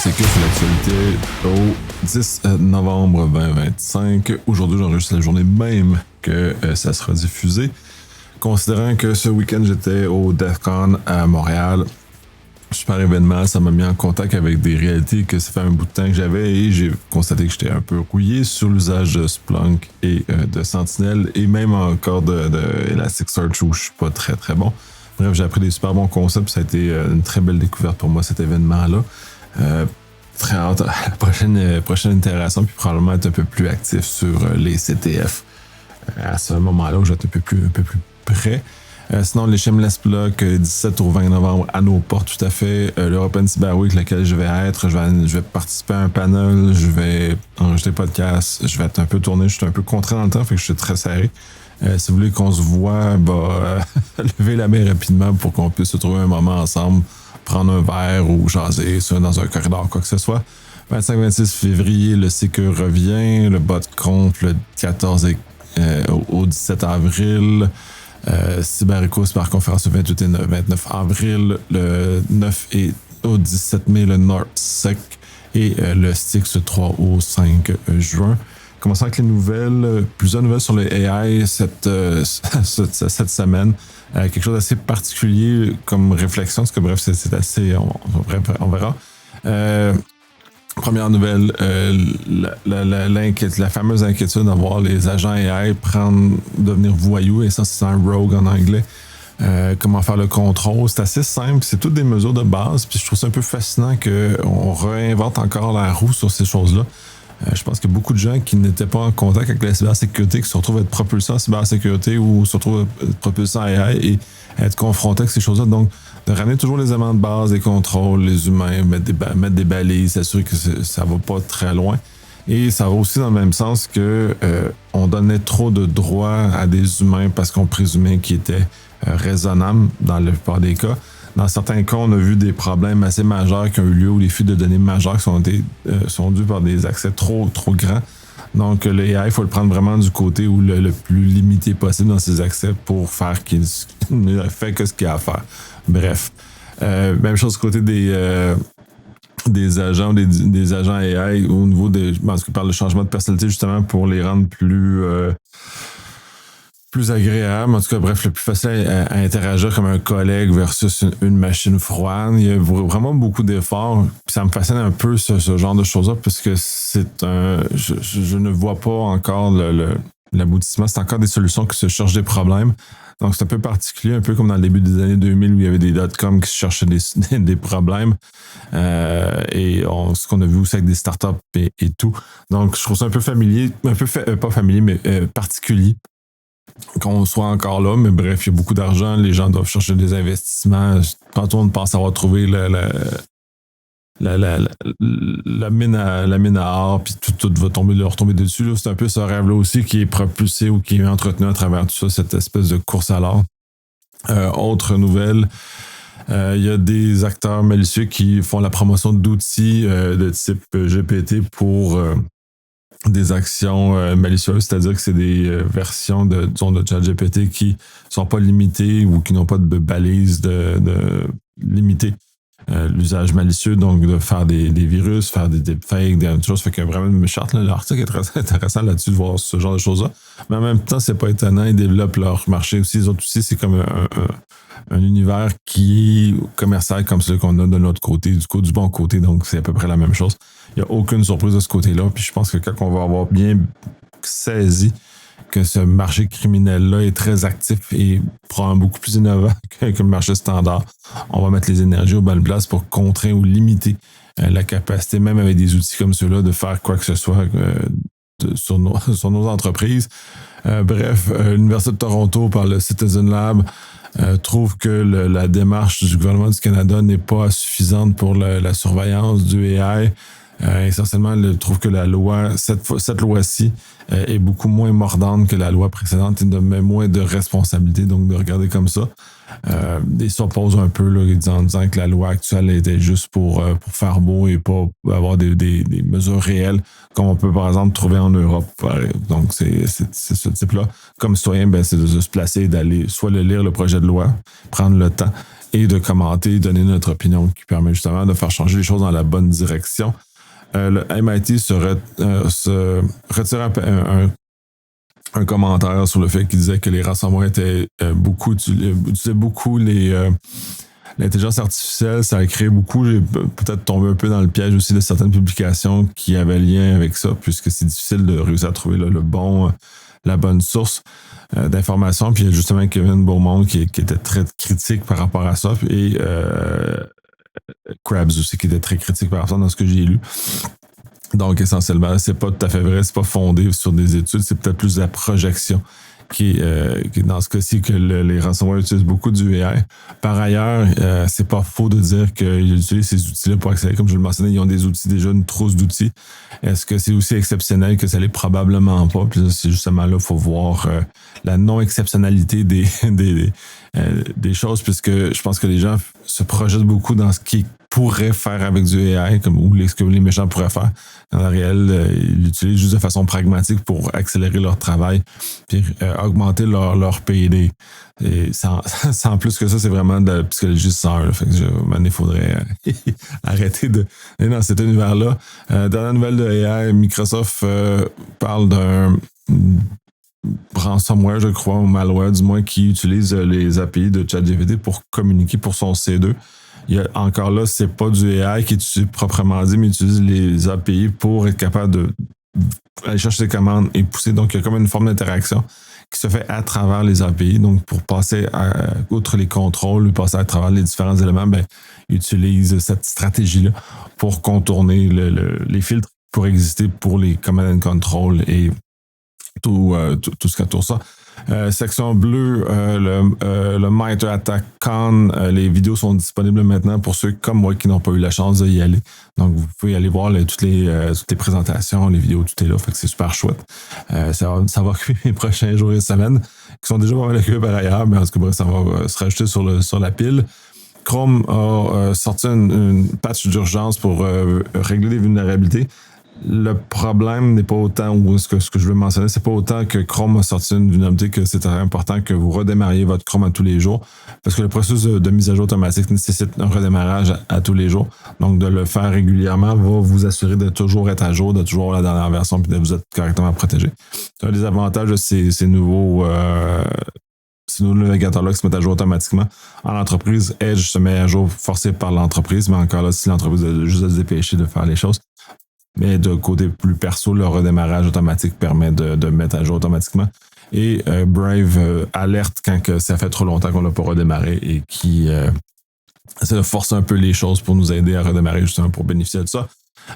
c'est que c'est l'actualité au 10 novembre 2025. Aujourd'hui, j'enregistre la journée même que ça sera diffusé. Considérant que ce week-end, j'étais au DEFCON à Montréal. Super événement, ça m'a mis en contact avec des réalités que ça fait un bout de temps que j'avais et j'ai constaté que j'étais un peu rouillé sur l'usage de Splunk et de Sentinel et même encore de Elasticsearch où je suis pas très très bon. Bref, j'ai appris des super bons concepts, ça a été une très belle découverte pour moi cet événement-là. Très hâte à la prochaine itération puis probablement être un peu plus actif sur les CTF à ce moment-là où je vais être un peu plus près. Sinon, les Shameless Block, 17 au 20 novembre à nos portes, tout à fait. L'European Cyber Week, lequel je vais être. Je vais participer à un panel, je vais enregistrer podcast, je vais être un peu tourné, je suis un peu contraint dans le temps, fait que je suis très serré. Si vous voulez qu'on se voit, levez la main rapidement pour qu'on puisse se trouver un moment ensemble, prendre un verre ou jaser dans un corridor, quoi que ce soit. 25-26 février, le Secure revient, le BotConf le 14 au 17 avril. CyberEco, Cyberconférence le 28 et 29 avril, le 9 et au 17 mai, le NorthSec et le Styx le 3 au 5 juin. Commençons avec les nouvelles, plusieurs nouvelles sur le AI cette semaine. Quelque chose d'assez particulier comme réflexion, parce que bref, c'est assez, on verra. Première nouvelle, la fameuse inquiétude d'avoir les agents AI devenir voyous, et ça c'est un rogue en anglais. Comment faire le contrôle, c'est assez simple, c'est toutes des mesures de base, puis je trouve ça un peu fascinant qu'on réinvente encore la roue sur ces choses-là. Je pense qu'il y a beaucoup de gens qui n'étaient pas en contact avec la cybersécurité, qui se retrouvent être propulsés en cybersécurité ou se retrouvent être propulsés en AI et être confrontés avec ces choses-là. Donc, de ramener toujours les éléments de base, les contrôles, les humains, mettre des balises, s'assurer que ça va pas très loin. Et ça va aussi dans le même sens que on donnait trop de droits à des humains parce qu'on présumait qu'ils étaient raisonnables dans la plupart des cas. Dans certains cas, on a vu des problèmes assez majeurs qui ont eu lieu ou des fuites de données majeures qui sont dues par des accès trop grands. Donc, le AI, il faut le prendre vraiment du côté où le plus limité possible dans ses accès pour faire qu'il ne fait que ce qu'il a à faire. Bref. Même chose du côté des agents AI au niveau parce que par le changement de personnalité, justement, pour les rendre plus agréable, en tout cas, bref, le plus facile à interagir comme un collègue versus une machine froide. Il y a vraiment beaucoup d'efforts. Puis ça me fascine un peu ce genre de choses-là, parce que je ne vois pas encore l'aboutissement. C'est encore des solutions qui se cherchent des problèmes. Donc, c'est un peu particulier, un peu comme dans le début des années 2000 où il y avait des .com qui se cherchaient des problèmes. Ce qu'on a vu aussi avec des startups et tout. Donc, je trouve ça un peu familier, pas familier, mais particulier. Qu'on soit encore là, mais bref, il y a beaucoup d'argent, les gens doivent chercher des investissements. Quand on pense avoir trouvé la mine à or, puis tout va leur tomber dessus. Là. C'est un peu ce rêve-là aussi qui est propulsé ou qui est entretenu à travers tout ça, cette espèce de course à l'or. Autre nouvelle, il y a des acteurs malicieux qui font la promotion d'outils de type GPT pour des actions malicieuses, c'est-à-dire que c'est des versions de ChatGPT qui sont pas limitées ou qui n'ont pas de balise de limiter l'usage malicieux, donc de faire des virus, faire des deepfakes, des choses. Fait qu'il y a vraiment une charte. L'article est très intéressant là-dessus de voir ce genre de choses-là. Mais en même temps, c'est pas étonnant, ils développent leur marché aussi. Les autres aussi, c'est comme un univers qui est commercial comme celui qu'on a de l'autre côté, du bon côté, donc c'est à peu près la même chose. Il n'y a aucune surprise de ce côté-là, puis je pense que quand on va avoir bien saisi que ce marché criminel-là est très actif et probablement beaucoup plus innovant que le marché standard, on va mettre les énergies aux bonnes places pour contrer ou limiter la capacité, même avec des outils comme ceux-là, de faire quoi que ce soit sur nos entreprises. Bref, l'Université de Toronto, par le Citizen Lab, trouve que la démarche du gouvernement du Canada n'est pas suffisante pour la surveillance du AI. Essentiellement, elle trouve que la loi, cette loi-ci, est beaucoup moins mordante que la loi précédente et met moins de responsabilité, donc de regarder comme ça. Ils s'opposent un peu là, en disant que la loi actuelle était juste pour faire beau et pas avoir des mesures réelles, comme on peut par exemple trouver en Europe. Donc c'est ce type-là. Comme citoyen, c'est de se placer, d'aller soit lire le projet de loi, prendre le temps et de commenter, donner notre opinion qui permet justement de faire changer les choses dans la bonne direction. Le MIT se retire un commentaire sur le fait qu'il disait que les ransomware utilisaient beaucoup l'intelligence artificielle. Ça a créé beaucoup, j'ai peut-être tombé un peu dans le piège aussi de certaines publications qui avaient lien avec ça, puisque c'est difficile de réussir à trouver la bonne source d'informations. Puis il y a justement Kevin Beaumont qui était très critique par rapport à ça, et Krabs aussi qui était très critique par rapport à ça dans ce que j'ai lu. Donc essentiellement, c'est pas tout à fait vrai, c'est pas fondé sur des études, c'est peut-être plus la projection qui est dans ce cas-ci que les ransomware utilisent beaucoup du AI. Par ailleurs, c'est pas faux de dire qu'ils utilisent ces outils-là pour accélérer. Comme je le mentionnais, ils ont des outils, déjà une trousse d'outils. Est-ce que c'est aussi exceptionnel que ça l'est? Probablement pas. Puis là, c'est justement là, il faut voir la non-exceptionnalité des choses, puisque je pense que les gens se projettent beaucoup dans ce qui pourrait faire avec du AI, ou ce que les méchants pourraient faire. Dans la réelle, ils l'utilisent juste de façon pragmatique pour accélérer leur travail puis augmenter leur PD. Et sans plus que ça, c'est vraiment de la psychologie sans. Fait que il faudrait arrêter d'aller dans cet univers-là. Dans la nouvelle de AI, Microsoft parle d'un ransomware, je crois, ou malware du moins, qui utilise les API de ChatGPT pour communiquer pour son C2. Encore là, c'est pas du AI qui est proprement dit, mais il utilise les API pour être capable d'aller chercher des commandes et pousser. Donc, il y a comme une forme d'interaction qui se fait à travers les API. Donc, pour passer outre les contrôles, passer à travers les différents éléments, il utilise cette stratégie-là pour contourner les filtres pour exister pour les command and control et tout ce qui entoure ça. Section bleue, le MITRE Attack Con, les vidéos sont disponibles maintenant pour ceux comme moi qui n'ont pas eu la chance d'y aller. Donc, vous pouvez aller voir toutes les présentations, les vidéos, tout est là. Fait que c'est super chouette. Ça va occuper les prochains jours et semaines, qui sont déjà pas mal occupés par ailleurs, mais en tout cas, bref, ça va se rajouter sur la pile. Chrome a sorti une patch d'urgence pour régler des vulnérabilités. Le problème n'est pas autant, ou ce que je veux mentionner, c'est pas autant que Chrome a sorti une vulnérabilité que c'est très important que vous redémarriez votre Chrome à tous les jours, parce que le processus de mise à jour automatique nécessite un redémarrage à tous les jours. Donc, de le faire régulièrement va vous assurer de toujours être à jour, de toujours avoir la dernière version, puis de vous être correctement protégé. C'est un des avantages de ces nouveaux navigateurs-là qui se mettent à jour automatiquement. En entreprise, Edge se met à jour forcé par l'entreprise, mais encore là, si l'entreprise a juste à se dépêcher de faire les choses. Mais de côté plus perso, le redémarrage automatique permet de mettre à jour automatiquement. Et Brave alerte quand que ça fait trop longtemps qu'on n'a pas redémarré et qui essaie de forcer un peu les choses pour nous aider à redémarrer justement pour bénéficier de ça.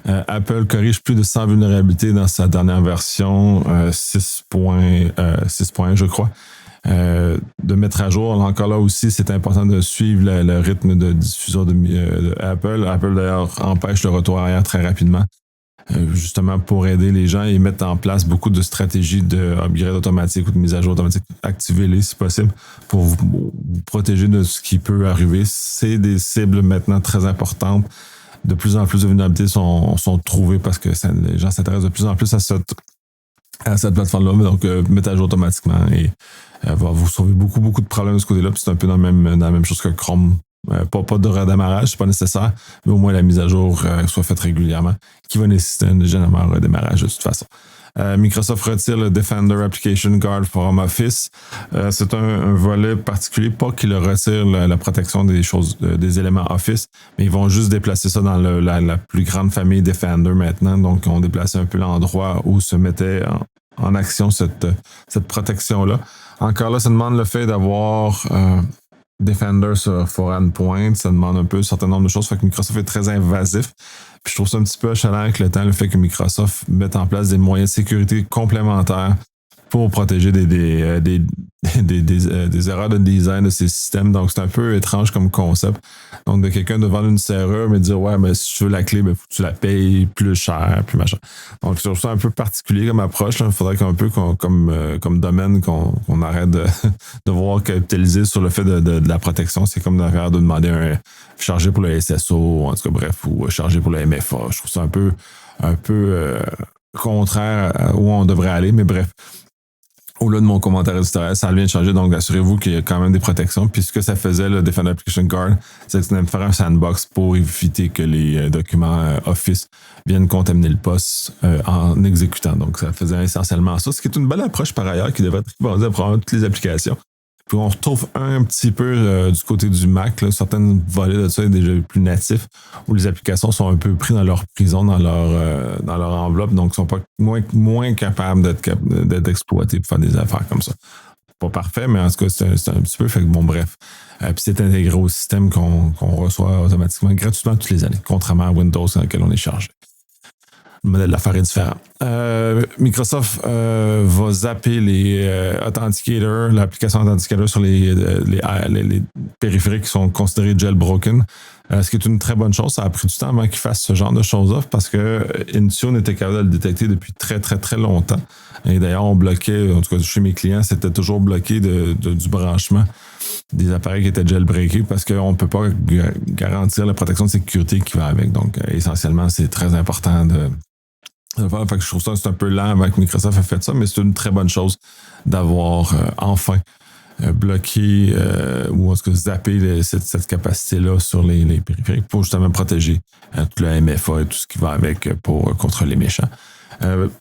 Apple corrige plus de 100 vulnérabilités dans sa dernière version 6.1, je crois. De mettre à jour. Encore là aussi, c'est important de suivre le rythme de diffusion de Apple. Apple, d'ailleurs, empêche le retour arrière très rapidement. Justement pour aider les gens et mettre en place beaucoup de stratégies de upgrade automatique ou de mise à jour automatique. Activez-les si possible pour vous protéger de ce qui peut arriver. C'est des cibles maintenant très importantes. De plus en plus de vulnérabilités sont trouvées parce que les gens s'intéressent de plus en plus à cette plateforme-là. Donc, mettre à jour automatiquement et va vous sauver beaucoup de problèmes de ce côté-là. Puis c'est un peu dans la même chose que Chrome. Pas de redémarrage, c'est pas nécessaire, mais au moins la mise à jour soit faite régulièrement, qui va nécessiter généralement un redémarrage de toute façon. Microsoft retire le Defender Application Guard for Home Office. C'est un volet particulier, pas qu'il retire la protection des éléments Office, mais ils vont juste déplacer ça dans la plus grande famille Defender maintenant. Donc, on déplace un peu l'endroit où se mettait en action cette protection-là. Encore là, ça demande le fait d'avoir Defender sur Foreign Point, ça demande un peu un certain nombre de choses, fait que Microsoft est très invasif. Puis je trouve ça un petit peu achalant avec le temps, le fait que Microsoft mette en place des moyens de sécurité complémentaires pour protéger des erreurs de design de ces systèmes. Donc, c'est un peu étrange comme concept. Donc, de quelqu'un de vendre une serrure, mais de dire, ouais, mais si tu veux la clé, il faut que tu la payes plus cher, puis machin. Donc, je trouve ça un peu particulier comme approche. Il faudrait qu'un peu comme domaine qu'on arrête de voir capitaliser sur le fait de la protection. C'est comme de demander un chargé pour le SSO, en tout cas, bref, ou chargé pour le MFA. Je trouve ça un peu contraire à où on devrait aller, mais bref. au-delà de mon commentaire éditorial, ça vient de changer, donc assurez-vous qu'il y a quand même des protections. Puis ce que ça faisait, le Defender Application Guard, c'est que ça allait faire un sandbox pour éviter que les documents Office viennent contaminer le poste en exécutant. Donc ça faisait essentiellement ça, ce qui est une belle approche par ailleurs qui devrait être répandue à probablement toutes les applications. Puis on retrouve un petit peu du côté du Mac, là, certaines volets de ça est déjà plus natifs, où les applications sont un peu pris dans leur prison, dans leur enveloppe, donc sont pas moins capables d'être exploités pour faire des affaires comme ça. Pas parfait, mais en tout cas, c'est un petit peu, fait que bon, bref. Puis c'est intégré au système qu'on reçoit automatiquement gratuitement toutes les années, contrairement à Windows dans lequel on est chargé. Le modèle d'affaires est différent. Microsoft va zapper les Authenticators, l'application Authenticator sur les périphériques qui sont considérés jailbroken. Ce qui est une très bonne chose. Ça a pris du temps avant qu'ils fassent ce genre de choses-là parce que Intune était capable de le détecter depuis très, très, très longtemps. Et d'ailleurs, on bloquait, en tout cas chez mes clients, c'était toujours bloqué du branchement des appareils qui étaient jailbreakés parce qu'on ne peut pas garantir la protection de sécurité qui va avec. Donc, essentiellement, c'est très important de faire. Fait que je trouve ça c'est un peu lent avant que Microsoft ait fait ça, mais c'est une très bonne chose d'avoir enfin bloqué ou en tout cas zapper cette capacité-là sur les périphériques pour justement protéger tout le MFA et tout ce qui va avec contre les méchants.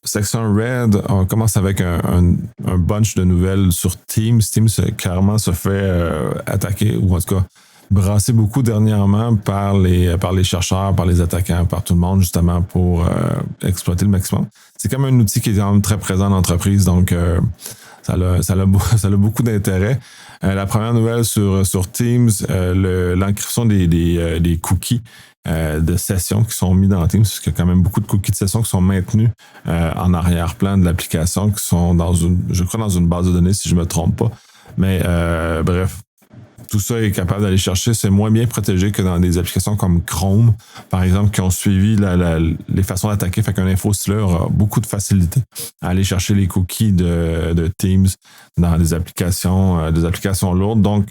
Section Red, on commence avec un bunch de nouvelles sur Teams. Teams clairement se fait attaquer ou en tout cas brassé beaucoup dernièrement par les chercheurs, par les attaquants, par tout le monde, justement pour exploiter le maximum. C'est comme un outil qui est quand même très présent dans l'entreprise, donc ça a beaucoup d'intérêt. La première nouvelle sur Teams, l'encryption des cookies de session qui sont mis dans Teams, parce qu'il y a quand même beaucoup de cookies de session qui sont maintenus en arrière-plan de l'application, qui sont dans une base de données, si je ne me trompe pas. Mais bref, tout ça est capable d'aller chercher. C'est moins bien protégé que dans des applications comme Chrome, par exemple, qui ont suivi les façons d'attaquer. Fait qu'un InfoStealer aura beaucoup de facilité à aller chercher les cookies de Teams dans des applications lourdes. Donc,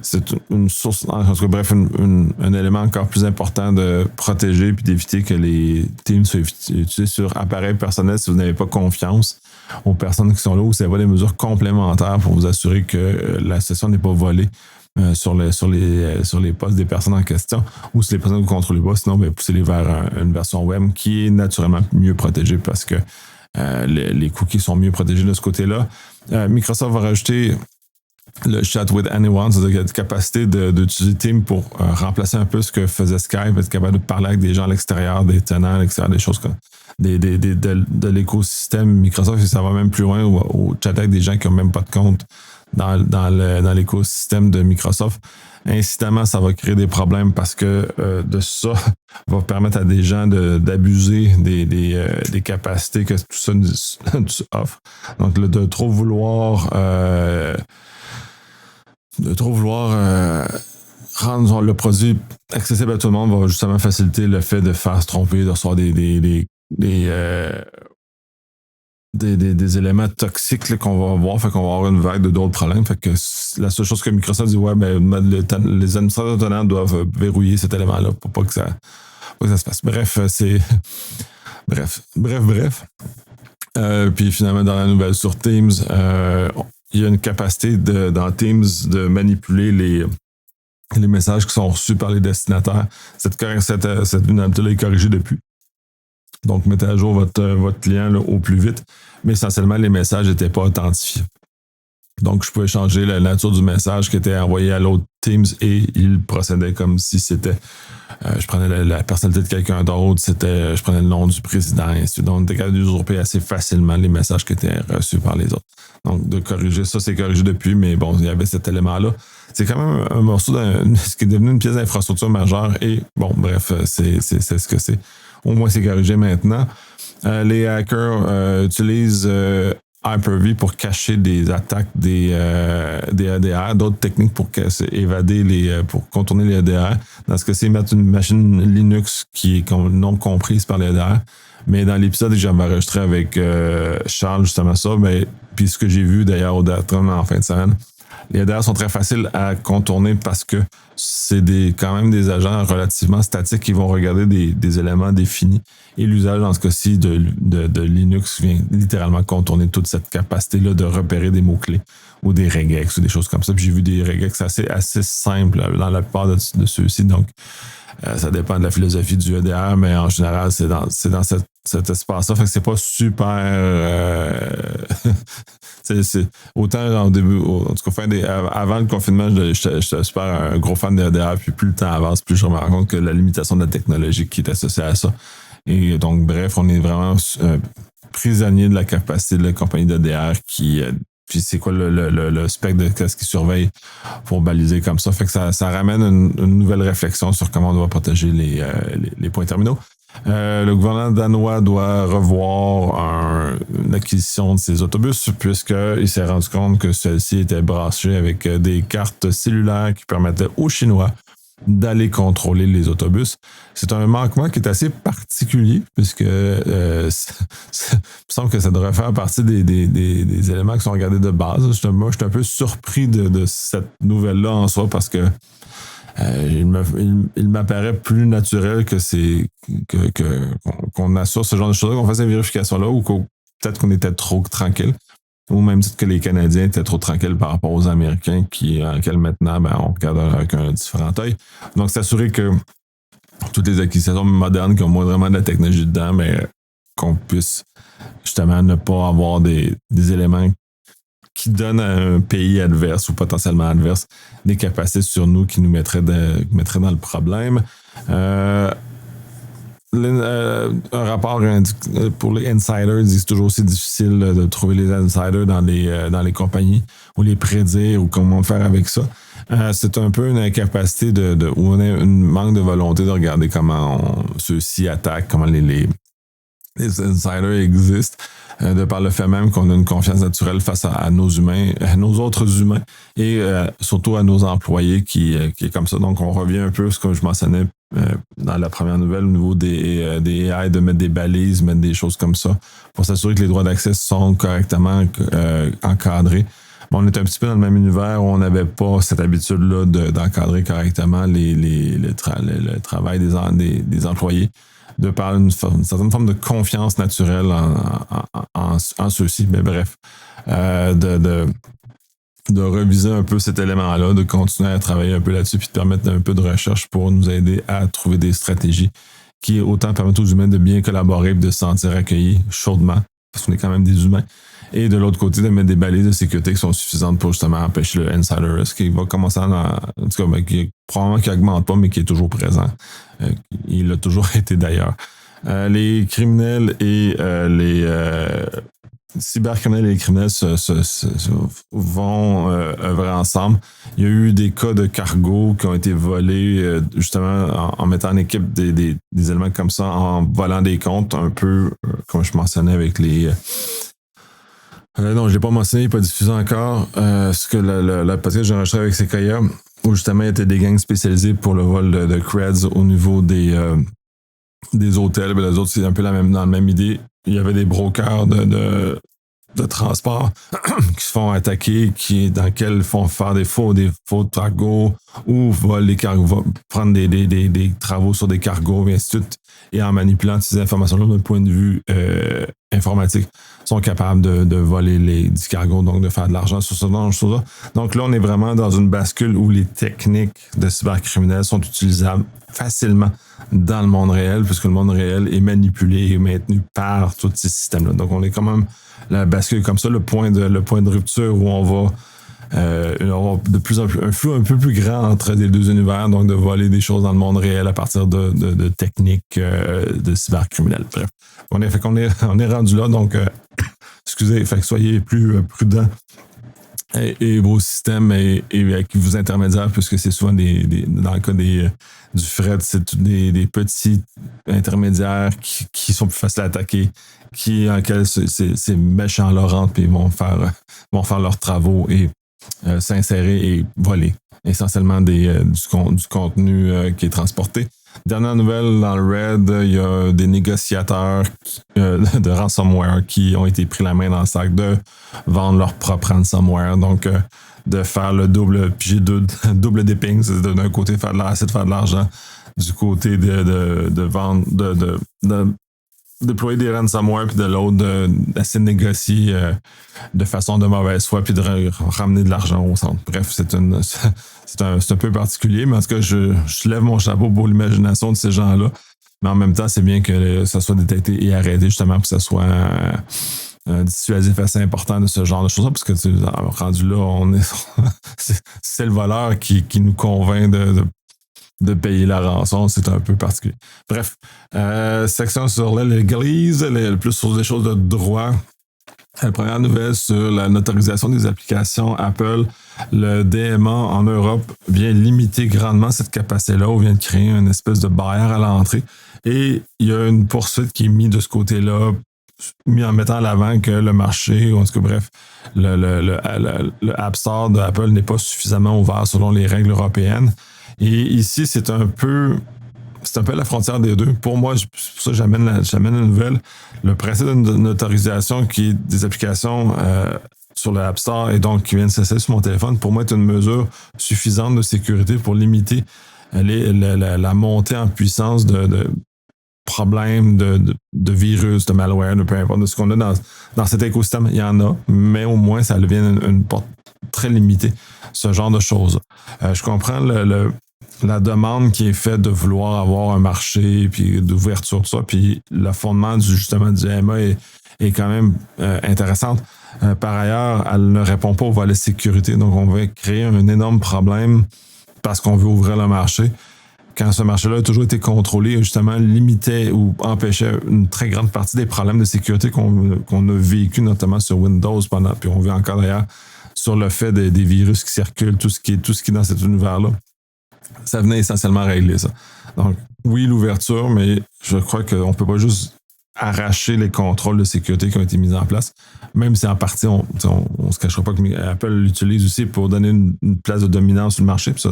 c'est une source, en tout cas, bref, un élément encore plus important de protéger puis d'éviter que les Teams soient utilisés sur appareil personnel si vous n'avez pas confiance aux personnes qui sont là ou si vous n'avez pas des mesures complémentaires pour vous assurer que la session n'est pas volée sur les postes des personnes en question ou si les personnes ne vous contrôlez pas, sinon poussez-les vers une version web qui est naturellement mieux protégée parce que les cookies sont mieux protégés de ce côté-là. Microsoft va rajouter le Chat with Anyone, c'est-à-dire la capacité d'utiliser Teams pour remplacer un peu ce que faisait Skype, être capable de parler avec des gens à l'extérieur, des tenants à l'extérieur, des choses comme de l'écosystème Microsoft, et ça va même plus loin au chat avec des gens qui n'ont même pas de compte dans l'écosystème de Microsoft. Incidemment, ça va créer des problèmes parce que de ça va permettre à des gens d'abuser des capacités que tout ça nous offre. Donc, de trop vouloir rendre le produit accessible à tout le monde va justement faciliter le fait de faire se tromper, de recevoir des éléments toxiques là, qu'on va avoir, fait qu'on va avoir une vague d'autres problèmes. Fait que la seule chose que Microsoft dit, les administrateurs tenants doivent verrouiller cet élément-là pour pas que ça se passe. Bref, Bref. Puis finalement, dans la nouvelle sur Teams, il y a une capacité dans Teams de manipuler les messages qui sont reçus par les destinataires. Cette vulnérabilité-là est corrigée depuis. Donc, mettez à jour votre client là, au plus vite. Mais essentiellement, les messages n'étaient pas authentifiés. Donc, je pouvais changer la nature du message qui était envoyé à l'autre Teams et il procédait comme si c'était... je prenais la personnalité de quelqu'un d'autre, je prenais le nom du président, et ainsi de suite. Donc, on était capable d'usurper assez facilement les messages qui étaient reçus par les autres. Donc, de corriger ça, c'est corrigé depuis, mais bon, il y avait cet élément-là. C'est quand même un morceau ce qui est devenu une pièce d'infrastructure majeure et, bon, bref, c'est ce que c'est. Au moins, c'est corrigé maintenant. Les hackers utilisent Hyper-V pour cacher des attaques des ADR, d'autres techniques pour pour contourner les ADR. Dans ce cas-ci, mettre une machine Linux qui est non comprise par les ADR. Mais dans l'épisode que j'avais enregistré avec Charles, justement ça, puis ce que j'ai vu d'ailleurs au Datron en fin de semaine, Les EDR sont très faciles à contourner parce que c'est quand même des agents relativement statiques qui vont regarder des éléments définis. Et l'usage, dans ce cas-ci, de Linux vient littéralement contourner toute cette capacité-là de repérer des mots-clés ou des regex ou des choses comme ça. Puis j'ai vu des regex assez simples dans la plupart de ceux-ci. Donc, ça dépend de la philosophie du EDR, mais en général, c'est dans cet espace-là. Fait que c'est pas super... c'est autant au début, en tout cas, avant le confinement, j'étais super un gros fan de EDR, puis plus le temps avance, plus je me rends compte que la limitation de la technologie qui est associée à ça. Et donc, bref, on est vraiment prisonnier de la capacité de la compagnie d'EDR puis c'est quoi le spectre de qu'est-ce qui surveille pour baliser comme ça. Fait que ça ramène une nouvelle réflexion sur comment on doit protéger les points terminaux. Le gouvernement danois doit revoir une acquisition de ses autobus puisqu'il s'est rendu compte que celle-ci était branchée avec des cartes cellulaires qui permettaient aux Chinois d'aller contrôler les autobus. C'est un manquement qui est assez particulier puisque il me semble que ça devrait faire partie des éléments qui sont regardés de base. Moi, je suis un peu surpris de cette nouvelle-là en soi parce que il m'apparaît plus naturel qu'on assure ce genre de choses, qu'on fasse cette vérification-là ou peut-être qu'on était trop tranquille. Au même titre que les Canadiens étaient trop tranquilles par rapport aux Américains, auxquels maintenant, on regarde avec un différent œil. Donc, s'assurer que toutes les acquisitions modernes qui ont moindrement de la technologie dedans, mais qu'on puisse justement ne pas avoir des éléments qui donnent à un pays adverse ou potentiellement adverse des capacités sur nous qui nous mettraient dans le problème. Un rapport pour les insiders dit que c'est toujours aussi difficile de trouver les insiders dans les compagnies ou les prédire ou comment faire avec ça. C'est un peu une incapacité ou un manque de volonté de regarder comment ceux-ci attaquent, comment les insiders existent, de par le fait même qu'on a une confiance naturelle face à nos humains, à nos autres humains et surtout à nos employés qui est comme ça. Donc, on revient un peu à ce que je mentionnais dans la première nouvelle au niveau des AI, de mettre des balises, mettre des choses comme ça pour s'assurer que les droits d'accès sont correctement encadrés. Bon, on est un petit peu dans le même univers où on n'avait pas cette habitude-là d'encadrer correctement le travail des employés, de par une certaine forme de confiance naturelle en ceux-ci. Mais bref, de reviser un peu cet élément-là, de continuer à travailler un peu là-dessus, puis de permettre un peu de recherche pour nous aider à trouver des stratégies qui autant permettent aux humains de bien collaborer et de se sentir accueillis chaudement, parce qu'on est quand même des humains. Et de l'autre côté, de mettre des balises de sécurité qui sont suffisantes pour justement empêcher le insider risk qui va commencer en tout cas, probablement qui n'augmente pas, mais qui est toujours présent. Il a toujours été d'ailleurs. Les criminels et les cybercriminels et les criminels vont œuvrer ensemble. Il y a eu des cas de cargo qui ont été volés justement en mettant en équipe des éléments comme ça, en volant des comptes, un peu comme je mentionnais avec les... non, je ne l'ai pas mentionné, pas diffusé encore. Ce que la partie que j'ai enregistrée avec Sequoia, où justement il y était des gangs spécialisés pour le vol de creds au niveau des hôtels. Les autres, c'est un peu dans la même idée. Il y avait des brokers de transport qui se font attaquer, dans lesquels font faire des faux cargos ou volent des cargos, prendre des travaux sur des cargos, et ainsi de suite. Et en manipulant ces informations-là d'un point de vue informatique, sont capables de voler les cargos, donc de faire de l'argent sur ce genre de choses-là. Donc là, on est vraiment dans une bascule où les techniques de cybercriminels sont utilisables facilement dans le monde réel, puisque le monde réel est manipulé et maintenu par tous ces systèmes-là. Donc, on est quand même la bascule comme ça, le point de rupture où on va avoir de plus en plus un flou un peu plus grand entre les deux univers, donc de voler des choses dans le monde réel à partir de techniques de cybercriminels. Bref, on est rendu là, donc excusez, fait que soyez plus prudents et vos systèmes et avec vos intermédiaires, puisque c'est souvent dans le cas du fret, c'est des petits intermédiaires qui sont plus faciles à attaquer, en lesquels ces méchants-là rentrent et vont faire leurs travaux et s'insérer et voler essentiellement du contenu qui est transporté. Dernière nouvelle, dans le Red, il y a des négociateurs de ransomware qui ont été pris la main dans le sac de vendre leur propre ransomware. Donc, de faire le double, puis j'ai double dipping, c'est d'un côté essayer de faire de l'argent, du côté de vendre, de déployer des ransomware, puis de l'autre, d'essayer de négocier de façon de mauvaise foi, puis de ramener de l'argent au centre. Bref, c'est un peu particulier, mais en tout cas, je lève mon chapeau pour l'imagination de ces gens-là. Mais en même temps, c'est bien que ça soit détecté et arrêté, justement, pour que ça soit un dissuasif assez important de ce genre de choses-là, parce que rendu là, c'est le voleur qui nous convainc de payer la rançon, c'est un peu particulier. Bref, section sur l'Église, plus sur des choses de droit. La première nouvelle sur la notarisation des applications Apple. Le DMA en Europe vient limiter grandement cette capacité-là, ou vient de créer une espèce de barrière à l'entrée. Et il y a une poursuite qui est mise de ce côté-là, mis en mettant à l'avant que le marché, ou en tout cas, bref, le App Store d'Apple n'est pas suffisamment ouvert selon les règles européennes. Et ici, c'est un peu la frontière des deux. Pour moi, c'est pour ça que j'amène la nouvelle. Le principe de notarisation qui est des applications sur le App Store et donc qui viennent s'installer sur mon téléphone, pour moi, est une mesure suffisante de sécurité pour limiter la montée en puissance de problèmes de virus, de malware, de peu importe, de ce qu'on a dans cet écosystème. Il y en a, mais au moins, ça devient une porte très limitée, ce genre de choses. Je comprends la demande qui est faite de vouloir avoir un marché, puis d'ouverture, tout ça, puis le fondement du DMA est quand même intéressante. Par ailleurs, elle ne répond pas au volet sécurité, donc on va créer un énorme problème parce qu'on veut ouvrir le marché. Quand ce marché-là a toujours été contrôlé, justement, limitait ou empêchait une très grande partie des problèmes de sécurité qu'on a vécu, notamment sur Windows puis on vit encore d'ailleurs sur le fait des virus qui circulent, tout ce qui est dans cet univers-là. Ça venait essentiellement régler ça. Donc, oui, l'ouverture, mais je crois qu'on ne peut pas juste arracher les contrôles de sécurité qui ont été mis en place, même si en partie, on ne se cachera pas que Apple l'utilise aussi pour donner une place de dominance sur le marché. Puis ça,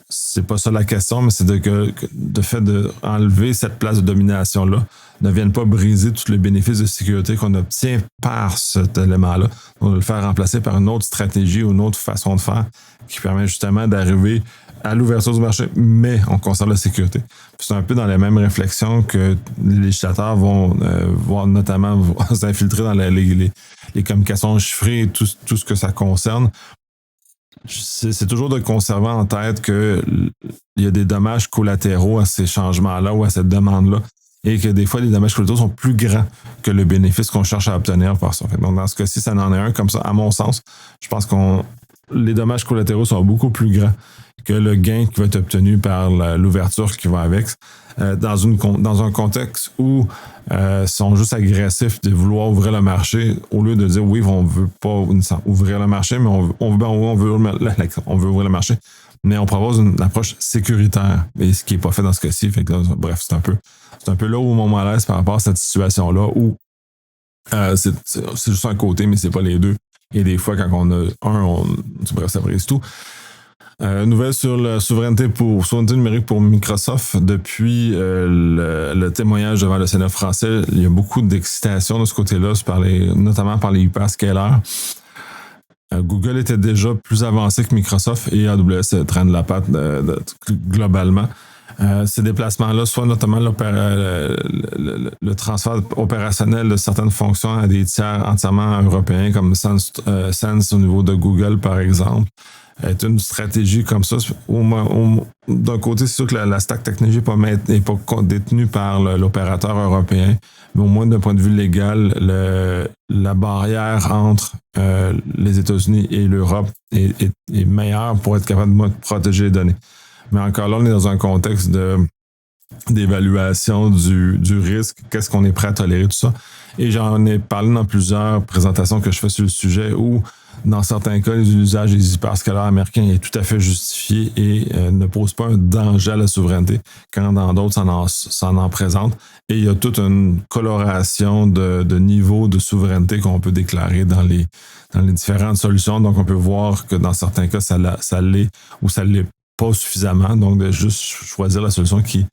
c'est pas ça la question, mais c'est de fait d'enlever cette place de domination-là ne vienne pas briser tous les bénéfices de sécurité qu'on obtient par cet élément-là. On va le faire remplacer par une autre stratégie ou une autre façon de faire qui permet justement d'arriver à l'ouverture du marché, mais on conserve la sécurité. Puis c'est un peu dans les mêmes réflexions que les législateurs vont notamment s'infiltrer dans les communications chiffrées et tout ce que ça concerne. C'est toujours de conserver en tête qu'il y a des dommages collatéraux à ces changements-là ou à cette demande-là et que des fois, les dommages collatéraux sont plus grands que le bénéfice qu'on cherche à obtenir par ça. Donc, dans ce cas-ci, ça en est un comme ça. À mon sens, je pense les dommages collatéraux sont beaucoup plus grands que le gain qui va être obtenu par l'ouverture qui va avec. Dans un contexte où ils sont juste agressifs de vouloir ouvrir le marché, au lieu de dire oui, on ne veut pas ouvrir le marché, mais on veut ouvrir le marché, mais on propose une approche sécuritaire, et ce qui n'est pas fait dans ce cas-ci. Fait que là, bref, c'est un peu là où mon malaise par rapport à cette situation-là, où c'est juste un côté, mais c'est pas les deux. Et des fois, quand on a bref, ça brise tout. Nouvelle sur la souveraineté numérique pour Microsoft. Depuis le témoignage devant le Sénat français, il y a beaucoup d'excitation de ce côté-là, notamment par les hyperscalers. Google était déjà plus avancé que Microsoft et AWS traîne la patte globalement. Ces déplacements-là, soit notamment le transfert opérationnel de certaines fonctions à des tiers entièrement européens, comme Sense au niveau de Google, par exemple, est une stratégie comme ça. D'un côté, c'est sûr que la stack technologique n'est pas détenue par l'opérateur européen, mais au moins d'un point de vue légal, la barrière entre les États-Unis et l'Europe est meilleure pour être capable de protéger les données. Mais encore là, on est dans un contexte d'évaluation du risque, qu'est-ce qu'on est prêt à tolérer, tout ça. Et j'en ai parlé dans plusieurs présentations que je fais sur le sujet où, dans certains cas, l'usage des hyperscalers américains est tout à fait justifié et ne pose pas un danger à la souveraineté, quand dans d'autres, ça en présente. Et il y a toute une coloration de niveaux de souveraineté qu'on peut déclarer dans les différentes solutions. Donc, on peut voir que dans certains cas, ça l'est ou ça l'est pas suffisamment. Donc, de juste choisir la solution qui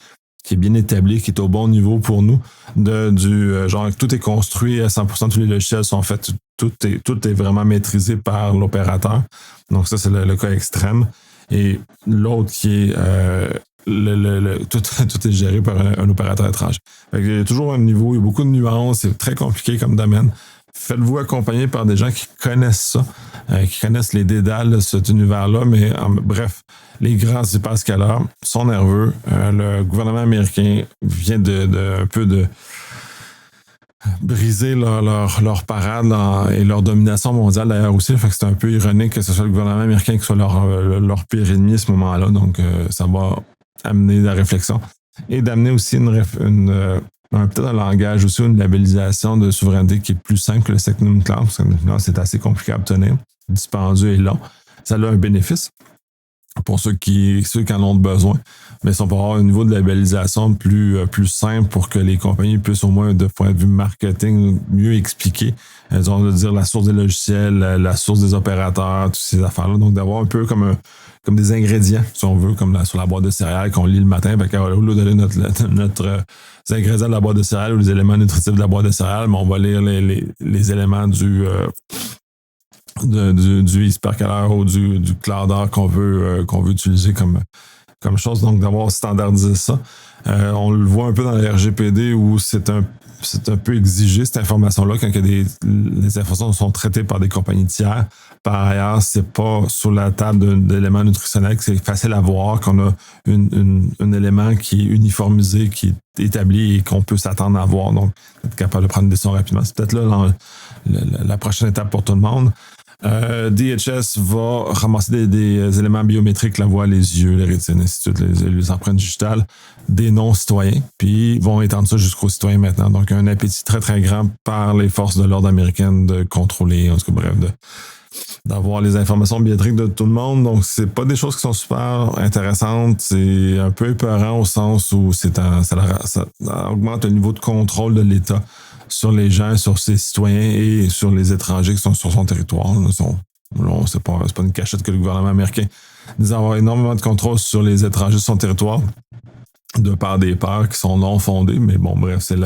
qui est bien établi, qui est au bon niveau pour nous, genre tout est construit à 100%, tous les logiciels sont faits, tout est vraiment maîtrisé par l'opérateur. Donc ça, c'est le cas extrême. Et l'autre qui est tout est géré par un opérateur étranger. Il y a toujours un niveau, il y a beaucoup de nuances, c'est très compliqué comme domaine. Faites-vous accompagner par des gens qui connaissent ça, qui connaissent les dédales de cet univers-là, mais bref, les grands hyperscalers sont nerveux. Le gouvernement américain vient un peu de briser leur parade et leur domination mondiale d'ailleurs aussi. Fait que c'est un peu ironique que ce soit le gouvernement américain qui soit leur pire ennemi à ce moment-là. Donc, ça va amener de la réflexion et d'amener aussi peut-être un langage aussi, une labellisation de souveraineté qui est plus simple que le Secnum Cloud, parce que là, c'est assez compliqué à obtenir, dispendieux et long. Ça a un bénéfice pour ceux qui en ont besoin, mais ça peut avoir un niveau de labellisation plus simple pour que les compagnies puissent au moins, de point de vue marketing, mieux expliquer. Elles ont de dire la source des logiciels, la source des opérateurs, toutes ces affaires-là. Donc, d'avoir un peu comme des ingrédients, si on veut, comme sur la boîte de céréales qu'on lit le matin. Au lieu de donner notre ingrédients de la boîte de céréales ou les éléments nutritifs de la boîte de céréales, mais on va lire les éléments du hypercalaire ou du cloudeur qu'on veut utiliser comme chose. Donc, d'avoir standardisé ça. On le voit un peu dans le RGPD où c'est un peu exigé, cette information-là, quand les informations sont traitées par des compagnies tiers. Par ailleurs, c'est pas sur la table d'éléments nutritionnels que c'est facile à voir, qu'on a un élément qui est uniformisé, qui est établi et qu'on peut s'attendre à voir. Donc, être capable de prendre une décision rapidement. C'est peut-être là la prochaine étape pour tout le monde. DHS va ramasser des éléments biométriques, la voix, les yeux, les rétines, ainsi de suite, les empreintes digitales des non-citoyens, puis ils vont étendre ça jusqu'aux citoyens maintenant. Donc, un appétit très, très grand par les forces de l'ordre américaines de contrôler, en tout cas, bref, d'avoir les informations biométriques de tout le monde. Donc, c'est pas des choses qui sont super intéressantes. C'est un peu épeurant au sens où ça augmente le niveau de contrôle de l'État sur les gens, sur ses citoyens et sur les étrangers qui sont sur son territoire. C'est pas une cachette que le gouvernement américain dit avoir énormément de contrôle sur les étrangers sur son territoire de par des peurs qui sont non fondées. Mais bon, bref, c'est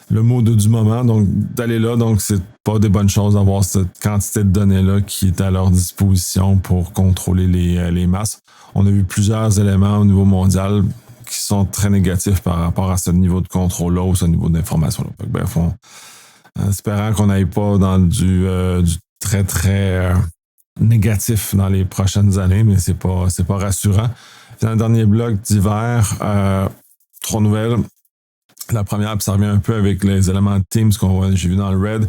le mot du moment. Donc, d'aller là, donc c'est pas des bonnes choses d'avoir cette quantité de données-là qui est à leur disposition pour contrôler les masses. On a vu plusieurs éléments au niveau mondial qui sont très négatifs par rapport à ce niveau de contrôle-là ou ce niveau d'information-là. Bref, en espérant qu'on n'aille pas dans du très, très négatif dans les prochaines années, mais c'est pas rassurant. Dans le dernier bloc d'hiver, 3 nouvelles. La première, puis ça revient un peu avec les éléments de Teams j'ai vu dans le Red.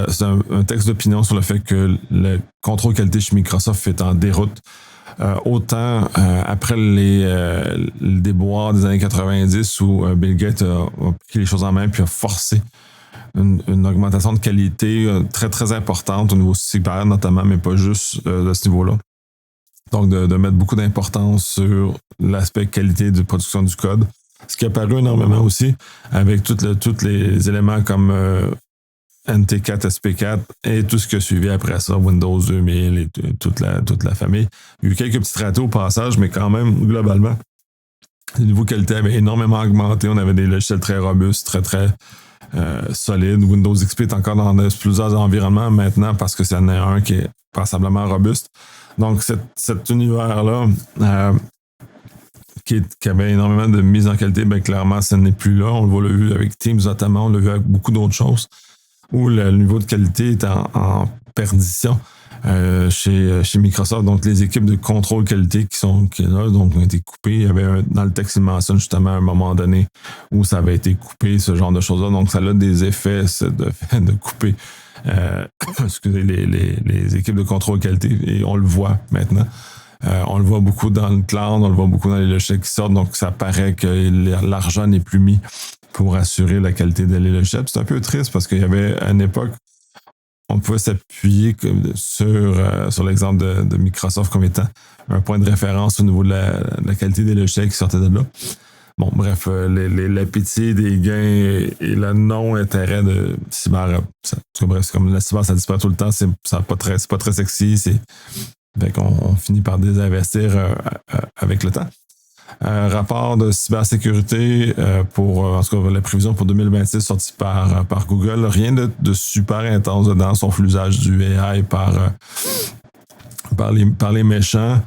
C'est un texte d'opinion sur le fait que le contrôle qualité chez Microsoft est en déroute. Autant après le déboire des années 90 où Bill Gates a pris les choses en main puis a forcé une augmentation de qualité très, très importante au niveau cyber notamment, mais pas juste de ce niveau-là. Donc, de mettre beaucoup d'importance sur l'aspect qualité de production du code. Ce qui a paru énormément aussi avec tous les éléments comme NT4, SP4 et tout ce qui a suivi après ça, Windows 2000 et toute la famille. Il y a eu quelques petits ratés au passage, mais quand même, globalement, le niveau qualité avait énormément augmenté. On avait des logiciels très robustes, très, très solides. Windows XP est encore dans plusieurs environnements maintenant parce que c'est un qui est passablement robuste. Donc, cet univers-là, qui avait énormément de mise en qualité, bien clairement, ce n'est plus là. On l'a vu avec Teams notamment, on l'a vu avec beaucoup d'autres choses, où le niveau de qualité est en perdition chez Microsoft. Donc, les équipes de contrôle qualité qui là, donc, ont été coupées. Il y avait dans le texte, il mentionne justement à un moment donné où ça avait été coupé, ce genre de choses-là. Donc, ça a des effets de couper les équipes de contrôle qualité, et on le voit maintenant. On le voit beaucoup dans le cloud, on le voit beaucoup dans les logiciels qui sortent, donc ça paraît que l'argent n'est plus mis pour assurer la qualité des logiciels. C'est un peu triste parce qu'il y avait à une époque, on pouvait s'appuyer sur l'exemple de Microsoft comme étant un point de référence au niveau de la qualité des logiciels qui sortaient de là. Bon, bref, l'appétit des gains et le non-intérêt de cyber. Bref, c'est comme la cyber, ça disparaît tout le temps, c'est pas très sexy, fait qu'on finit par désinvestir avec le temps. Rapport de cybersécurité en tout cas, la prévision pour 2026 sortie par Google. Rien de super intense dedans, sauf l'usage du AI par les méchants.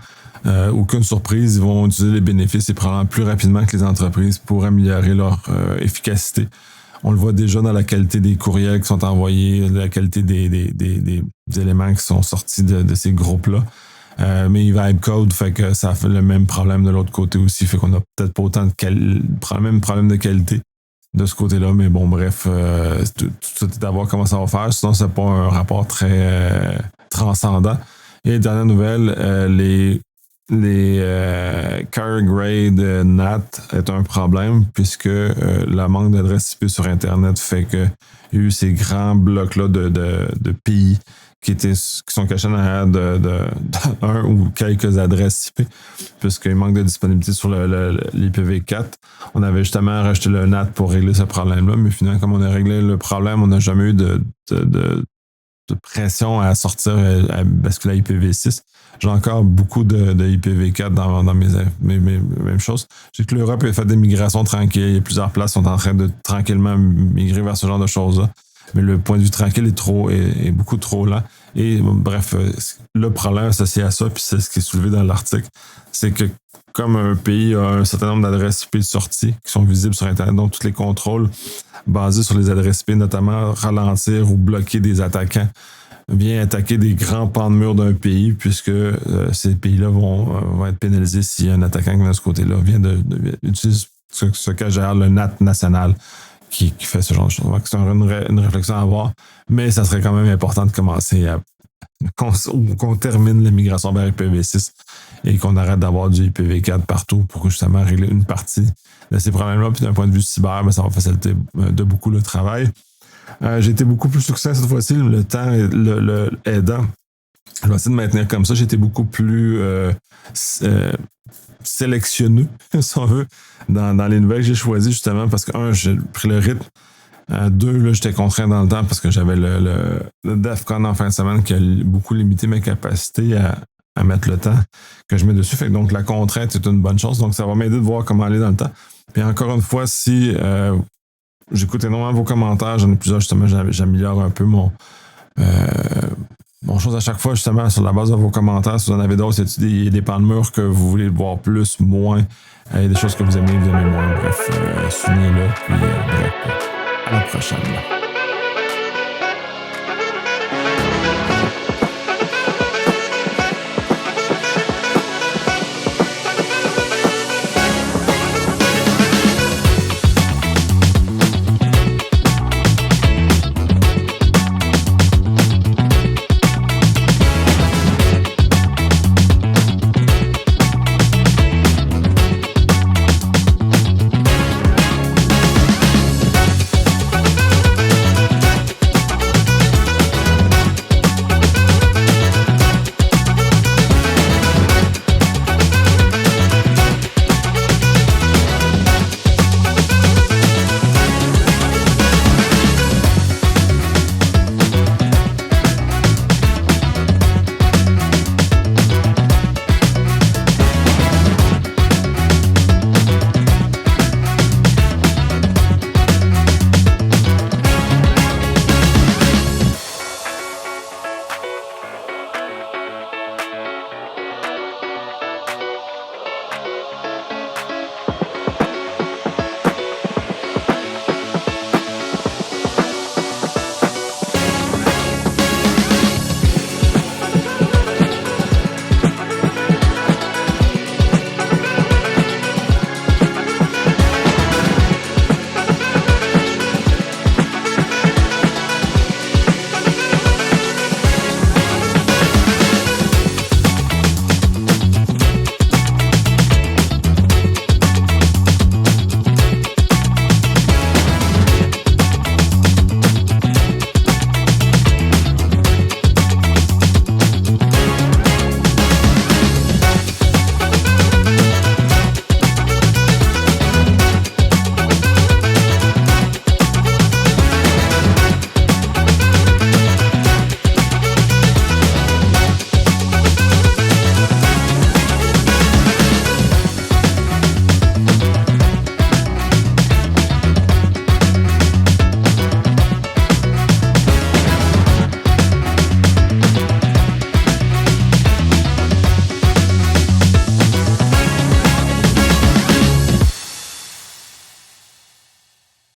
Aucune surprise, ils vont utiliser les bénéfices et probablement plus rapidement que les entreprises pour améliorer leur efficacité. On le voit déjà dans la qualité des courriels qui sont envoyés, la qualité des éléments qui sont sortis de ces groupes-là. Mais il vibe code, fait que ça fait le même problème de l'autre côté aussi, fait qu'on a peut-être pas autant de même problème de qualité de ce côté-là, mais bon, bref, tout est à voir comment ça va faire, sinon c'est pas un rapport très transcendant. Et dernière nouvelle, les Carrier Grade NAT est un problème puisque la manque d'adresses IP sur Internet fait qu'il y a eu ces grands blocs-là de pays qui sont cachés derrière un ou quelques adresses IP, puisqu'il manque de disponibilité sur l'IPv4. On avait justement rajouté le NAT pour régler ce problème-là, mais finalement, comme on a réglé le problème, on n'a jamais eu de pression à sortir, à basculer à IPv6. J'ai encore beaucoup de IPv4 dans mes mêmes choses. Je sais que l'Europe a fait des migrations tranquilles. Il y a plusieurs places qui sont en train de tranquillement migrer vers ce genre de choses-là. Mais le point de vue tranquille est beaucoup trop lent. Et bref, le problème associé à ça, puis c'est ce qui est soulevé dans l'article, c'est que comme un pays a un certain nombre d'adresses IP de sortie qui sont visibles sur Internet, donc tous les contrôles basés sur les adresses IP, notamment ralentir ou bloquer des attaquants, vient attaquer des grands pans de mur d'un pays, puisque ces pays-là vont être pénalisés si un attaquant qui vient de ce côté-là vient d'utiliser ce que gère le NAT national qui fait ce genre de choses. Donc, c'est une réflexion à avoir, mais ça serait quand même important de commencer qu'on termine la migration vers IPv6 et qu'on arrête d'avoir du IPv4 partout pour justement régler une partie de ces problèmes-là. Puis d'un point de vue cyber, ça va faciliter de beaucoup le travail. J'ai été beaucoup plus succès cette fois-ci, le temps le aidant. Je vais essayer de maintenir comme ça. J'ai été beaucoup plus sélectionneux, si on veut, dans les nouvelles que j'ai choisies, justement, parce que, j'ai pris le rythme. Deux, là, j'étais contraint dans le temps parce que j'avais le DEFCON en fin de semaine qui a beaucoup limité mes capacités à mettre le temps que je mets dessus. Fait que donc, la contrainte, c'est une bonne chose. Donc, ça va m'aider de voir comment aller dans le temps. Puis encore une fois, si j'écoute énormément vos commentaires, j'en ai plusieurs, justement, j'améliore un peu mon chose à chaque fois, justement, sur la base de vos commentaires. Si vous en avez d'autres, il y a des pans de mur que vous voulez voir plus, moins. Il y a des choses que vous aimez moins. Bref, soulignez-le. Puis, bref, à la prochaine.